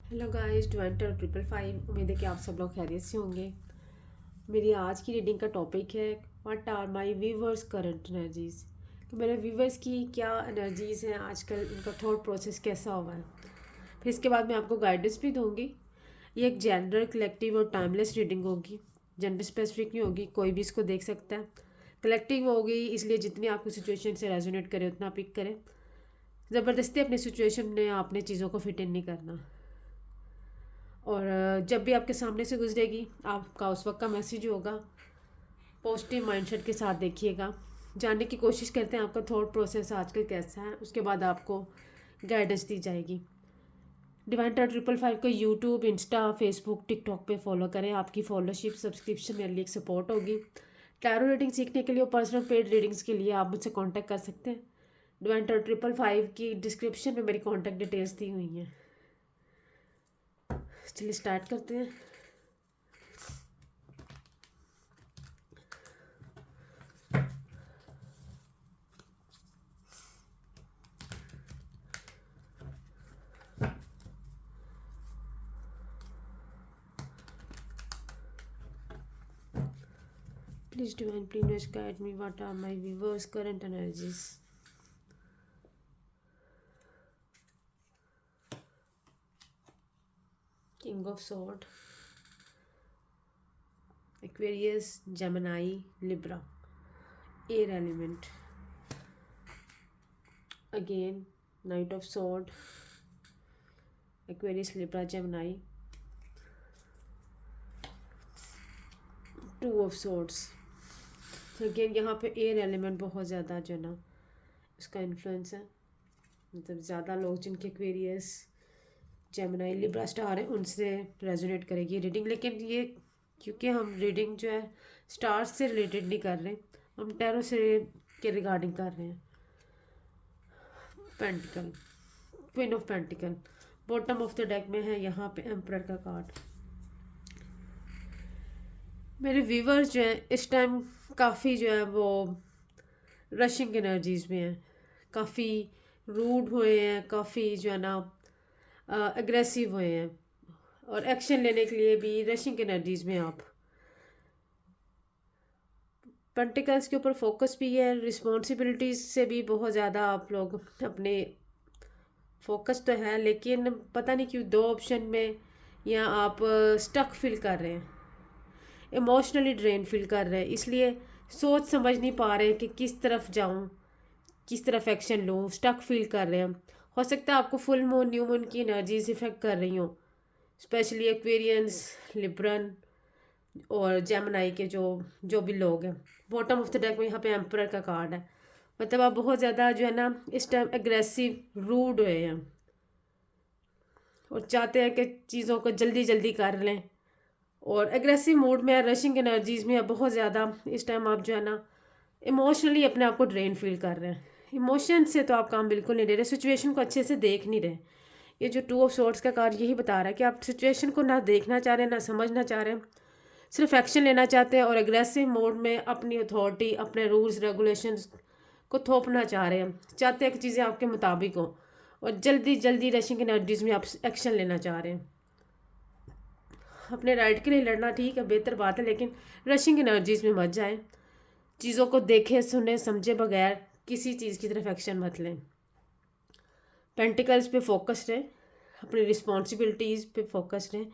Hello guys, 20 555। उम्मीद है कि आप सब लोग खैरियत से होंगे। मेरी आज की रीडिंग का टॉपिक है what are my viewers current energies. कि मेरे व्यूवर्स की क्या एनर्जीज़ हैं आजकल, उनका थॉट प्रोसेस कैसा हुआ है। फिर इसके बाद मैं आपको गाइडेंस भी दूंगी। ये एक जेंडर कलेक्टिव और टाइमलेस रीडिंग होगी। जेंडर स्पेसिफिक नहीं होगी, कोई भी इसको देख सकता है। कलेक्टिव होगी, इसलिए जितनी आपकी सिचुएशन से रेजोनेट करे उतना पिक करें। ज़बरदस्ती अपनी सिचुएशन में आपने चीज़ों को फिट इन नहीं करना। और जब भी आपके सामने से गुजरेगी, आपका उस वक्त का मैसेज होगा। पॉजिटिव माइंडसेट के साथ देखिएगा। जानने की कोशिश करते हैं आपका थॉट प्रोसेस आजकल कैसा है, उसके बाद आपको गाइडेंस दी जाएगी। डिवाइन टारot 555 को यूट्यूब, इंस्टा, फेसबुक, टिकटॉक पे फॉलो करें। आपकी फॉलोशिप सब्सक्रिप्शन मेरे लिए एक सपोर्ट होगी। टैरो रीडिंग सीखने के लिए और पर्सनल पेड रीडिंग्स के लिए आप मुझसे कांटेक्ट कर सकते हैं। डिवाइन टारot 555 की डिस्क्रिप्शन में मेरी कॉन्टैक्ट डिटेल्स दी हुई हैं। चलिए स्टार्ट करते हैं। Please divine, please guide me. What are my viewers' current energies? King of Sword, Aquarius, Gemini, Libra, Air element. Again, Knight of Sword, Aquarius, Libra, Gemini, Two of Swords. Again यहाँ पे air element बहुत ज़्यादा जो है ना उसका influence है। मतलब ज़्यादा लोग जिनके एक्वेरियस, जेमिनाई, लिब्रा स्टार है उनसे रेजोनेट करेगी रीडिंग। लेकिन ये क्योंकि हम रीडिंग जो है स्टार्स से रिलेटेड नहीं कर रहे, हम टैरो से के रिगार्डिंग कर रहे हैं। Pentacle, queen of pentacle bottom of the deck में है। यहाँ पे एम्परर का कार्ड। मेरे व्यूवर्स जो हैं इस टाइम काफ़ी जो है वो रशिंग एनर्जीज में हैं। काफ़ी रूड हुए हैं, काफ़ी जो है ना एग्रेसिव हुए हैं और एक्शन लेने के लिए भी रशिंग एनर्जीज में आप। पेंटिकल्स के ऊपर फोकस भी है, रिस्पॉन्सिबिलिटीज से भी बहुत ज़्यादा आप लोग अपने फोकस तो है, लेकिन पता नहीं क्यों दो ऑप्शन में या आप स्टक फील कर रहे हैं, इमोशनली ड्रेन फील कर रहे हैं। इसलिए सोच समझ नहीं पा रहे कि किस तरफ जाऊं, किस तरफ एक्शन लूं, स्टक फील कर रहे हैं। हो सकता है आपको फुल मून, न्यू मून की एनर्जीज इफेक्ट कर रही हों, स्पेशली एक्वेरियंस, लिब्रन और जेमिनाई के जो जो भी लोग हैं। बॉटम ऑफ द डेक में यहाँ पे एम्परर का कार्ड है। मतलब आप बहुत ज़्यादा जो है ना इस टाइम एग्रेसिव, रूड हुए हैं और चाहते हैं कि चीज़ों को जल्दी जल्दी कर लें और एग्रेसिव मूड में, रशिंग एनर्जीज में बहुत ज़्यादा इस टाइम आप जो है ना इमोशनली अपने आप को ड्रेन फील कर रहे हैं। इमोशन से तो आप काम बिल्कुल नहीं ले रहे, सिचुएशन को अच्छे से देख नहीं रहे। ये जो टू ऑफ सोर्ड्स का कार्ड यही बता रहा है कि आप सिचुएशन को ना देखना चाह रहे हैं, ना समझना चाह रहे हैं, सिर्फ एक्शन लेना चाहते हैं और एग्रेसिव मोड में अपनी अथॉरिटी, अपने रूल्स रेगुलेशंस को थोपना चाह रहे हैं। चाहते हैं कि चीज़ें आपके मुताबिक हों और जल्दी जल्दी रशिंग एनर्जीज में आप एक्शन लेना चाह रहे हैं। अपने राइट के लिए लड़ना ठीक है, बेहतर बात है, लेकिन रशिंग एनर्जीज में मत जाएं। चीज़ों को देखे, सुने, समझे बगैर किसी चीज़ की तरफ एक्शन मत लें। पेंटिकल्स पे फोकस रहें, अपनी रिस्पॉन्सिबिलिटीज़ पे फोकस रहें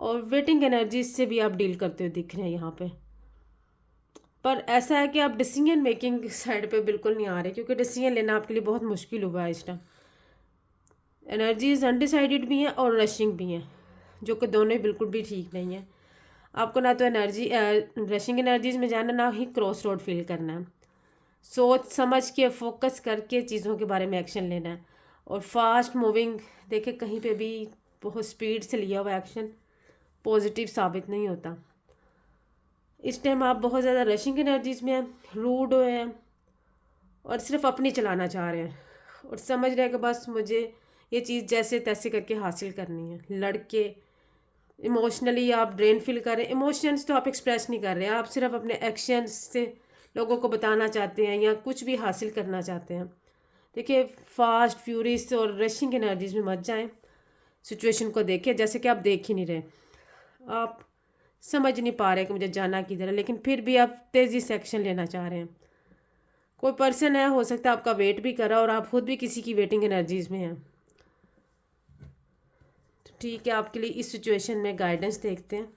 और वेटिंग एनर्जीज से भी आप डील करते हुए दिख रहे हैं यहाँ पे। पर ऐसा है कि आप डिसीजन मेकिंग साइड पे बिल्कुल नहीं आ रहे, क्योंकि डिसीजन लेना आपके लिए बहुत मुश्किल हुआ है इस टाइम। एनर्जीज अनडिसाइडेड भी हैं और रशिंग भी हैं, जो कि दोनों ही बिल्कुल भी ठीक नहीं है। आपको ना तो एनर्जी रशिंग एनर्जीज में जाना, ना ही क्रॉस रोड फील करना है। सोच समझ के, फोकस करके चीज़ों के बारे में एक्शन लेना है। और फास्ट मूविंग, देखे कहीं पे भी बहुत स्पीड से लिया हुआ एक्शन पॉजिटिव साबित नहीं होता। इस टाइम आप बहुत ज़्यादा रशिंग एनर्जीज में हैं, रूड हुए हैं और सिर्फ अपनी चलाना चाह रहे हैं और समझ रहे हैं कि बस मुझे ये चीज़ जैसे तैसे करके हासिल करनी है। लड़के इमोशनली आप ड्रेन फील कर रहे हैं। इमोशंस तो आप एक्सप्रेस नहीं कर रहे हैं, आप सिर्फ अपने एक्शंस से लोगों को बताना चाहते हैं या कुछ भी हासिल करना चाहते हैं। देखिए, फास्ट, फ्यूरियस और रशिंग एनर्जीज में मत जाएं। सिचुएशन को देखें, जैसे कि आप देख ही नहीं रहे, आप समझ नहीं पा रहे कि मुझे जाना किधर है, लेकिन फिर भी आप तेज़ी से एक्शन लेना चाह रहे हैं। कोई पर्सन है, हो सकता है आपका वेट भी करा और आप खुद भी किसी की वेटिंग एनर्जीज में हैं। तो ठीक है, आपके लिए इस सिचुएशन में गाइडेंस देखते हैं।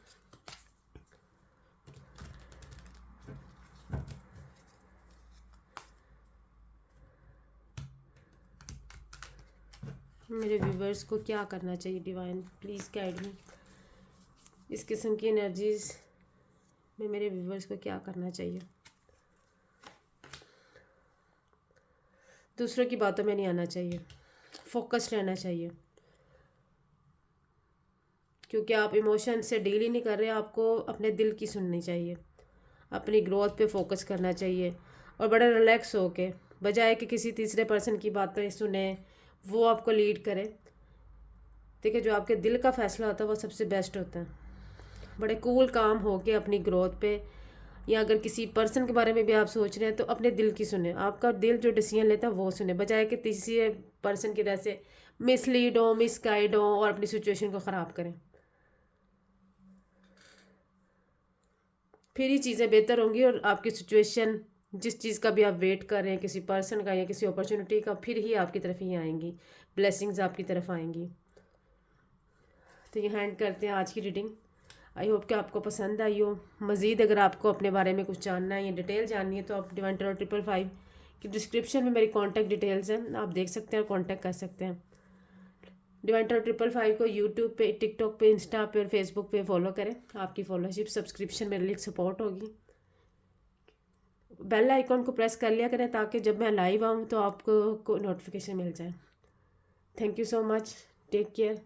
मेरे व्यूवर्स को क्या करना चाहिए, डिवाइन प्लीज़ गाइड मी। इस किस्म की एनर्जीज में मेरे व्यूवर्स को क्या करना चाहिए। दूसरों की बातों में नहीं आना चाहिए, फोकस्ड रहना चाहिए, क्योंकि आप इमोशन से डील ही नहीं कर रहे। आपको अपने दिल की सुननी चाहिए, अपनी ग्रोथ पे फोकस करना चाहिए और बड़ा रिलैक्स होके, बजाय कि किसी तीसरे पर्सन की बातें सुने, वो आपको लीड करे। देखिए, जो आपके दिल का फैसला होता है वो सबसे बेस्ट होता है। बड़े कूल काम होके अपनी ग्रोथ पे, या अगर किसी पर्सन के बारे में भी आप सोच रहे हैं तो अपने दिल की सुने। आपका दिल जो डिसीजन लेता है वो सुने, बजाय कि तीसरे पर्सन की वजह से मिसलीड हो, मिसगाइड हो और अपनी सिचुएशन को ख़राब करें। फिर ही चीज़ें बेहतर होंगी और आपकी सिचुएशन, जिस चीज़ का भी आप वेट कर रहे हैं, किसी पर्सन का या किसी अपॉर्चुनिटी का, फिर ही आपकी तरफ ही आएंगी, ब्लेसिंग्स आपकी तरफ आएंगी। तो ये हैंड करते हैं आज की रीडिंग। आई होप कि आपको पसंद आई हो। मज़ीद अगर आपको अपने बारे में कुछ जानना है या डिटेल जाननी है तो आप डिवाइन टैरो 555 की डिस्क्रिप्शन में मेरी कॉन्टैक्ट डिटेल्स हैं, आप देख सकते हैं और कॉन्टैक्ट कर सकते हैं। डिवाइन टैरो 555 को यूट्यूब पे, टिकटॉक पे, इंस्टा पे और फेसबुक पे फॉलो करें। आपकी फॉलोशिप, सब्सक्रिप्शन मेरे लिए सपोर्ट होगी। बेल आइकॉन को प्रेस कर लिया करें ताकि जब मैं लाइव आऊँ तो आपको नोटिफिकेशन मिल जाए। Thank you so much, take care.